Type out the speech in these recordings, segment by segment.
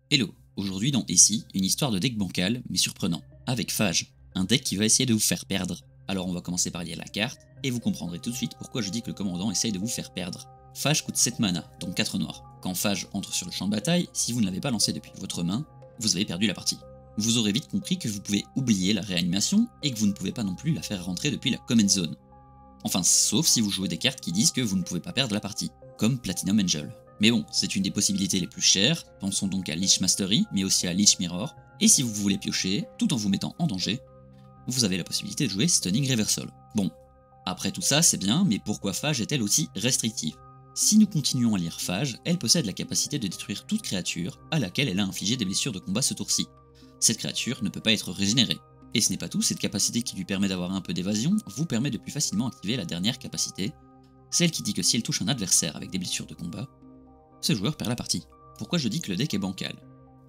Hello, aujourd'hui dans Essie, une histoire de deck bancal, mais surprenant, avec Phage, un deck qui va essayer de vous faire perdre. Alors on va commencer par lire la carte, et vous comprendrez tout de suite pourquoi je dis que le commandant essaye de vous faire perdre. Phage coûte 7 mana, donc 4 noirs. Quand Phage entre sur le champ de bataille, si vous ne l'avez pas lancé depuis votre main, vous avez perdu la partie. Vous aurez vite compris que vous pouvez oublier la réanimation, et que vous ne pouvez pas non plus la faire rentrer depuis la Command Zone. Enfin, sauf si vous jouez des cartes qui disent que vous ne pouvez pas perdre la partie, comme Platinum Angel. Mais bon, c'est une des possibilités les plus chères, pensons donc à Lich Mastery, mais aussi à Lich Mirror, et si vous voulez piocher, tout en vous mettant en danger, vous avez la possibilité de jouer Stunning Reversal. Bon, après tout ça c'est bien, mais pourquoi Phage est-elle aussi restrictive? Si nous continuons à lire Phage, elle possède la capacité de détruire toute créature à laquelle elle a infligé des blessures de combat ce tour-ci. Cette créature ne peut pas être régénérée. Et ce n'est pas tout, cette capacité qui lui permet d'avoir un peu d'évasion vous permet de plus facilement activer la dernière capacité, celle qui dit que si elle touche un adversaire avec des blessures de combat, ce joueur perd la partie. Pourquoi je dis que le deck est bancal?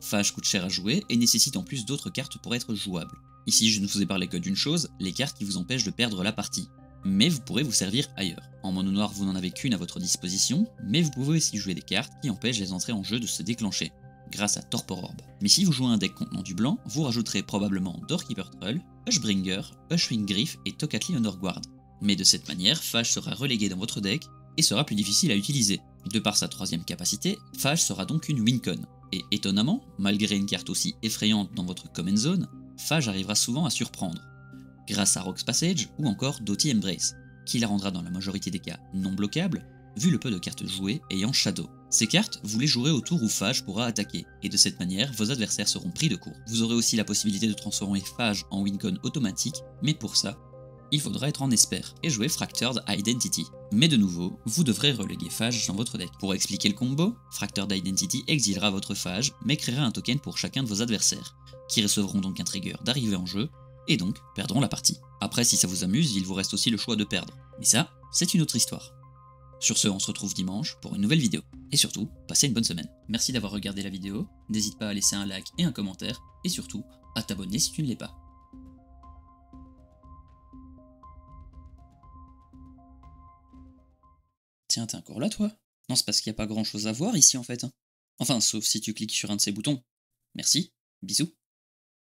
Phage coûte cher à jouer et nécessite en plus d'autres cartes pour être jouable. Ici je ne vous ai parlé que d'une chose, les cartes qui vous empêchent de perdre la partie. Mais vous pourrez vous servir ailleurs. En mono noir vous n'en avez qu'une à votre disposition, mais vous pouvez aussi jouer des cartes qui empêchent les entrées en jeu de se déclencher, grâce à Torpor Orb. Mais si vous jouez un deck contenant du blanc, vous rajouterez probablement Doorkeeper Trull, Hushbringer, Hushwing Griff et Tocatli Honor Guard. Mais de cette manière, Phage sera relégué dans votre deck et sera plus difficile à utiliser. De par sa troisième capacité, Phage sera donc une Wincon. Et étonnamment, malgré une carte aussi effrayante dans votre Command Zone, Phage arrivera souvent à surprendre, grâce à Rock's Passage ou encore Doughty Embrace, qui la rendra dans la majorité des cas non bloquable, vu le peu de cartes jouées ayant Shadow. Ces cartes, vous les jouerez au tour où Phage pourra attaquer, et de cette manière, vos adversaires seront pris de court. Vous aurez aussi la possibilité de transformer Phage en Wincon automatique, mais pour ça, il faudra être en Esper et jouer Fractured Identity. Mais de nouveau, vous devrez reléguer Phage dans votre deck. Pour expliquer le combo, Fractured Identity exilera votre Phage, mais créera un token pour chacun de vos adversaires, qui recevront donc un trigger d'arrivée en jeu, et donc perdront la partie. Après, si ça vous amuse, il vous reste aussi le choix de perdre. Mais ça, c'est une autre histoire. Sur ce, on se retrouve dimanche pour une nouvelle vidéo. Et surtout, passez une bonne semaine. Merci d'avoir regardé la vidéo, n'hésite pas à laisser un like et un commentaire, et surtout, à t'abonner si tu ne l'es pas. Tiens, t'es encore là, toi? Non, c'est parce qu'il n'y a pas grand chose à voir ici en fait. Enfin, sauf si tu cliques sur un de ces boutons. Merci, bisous.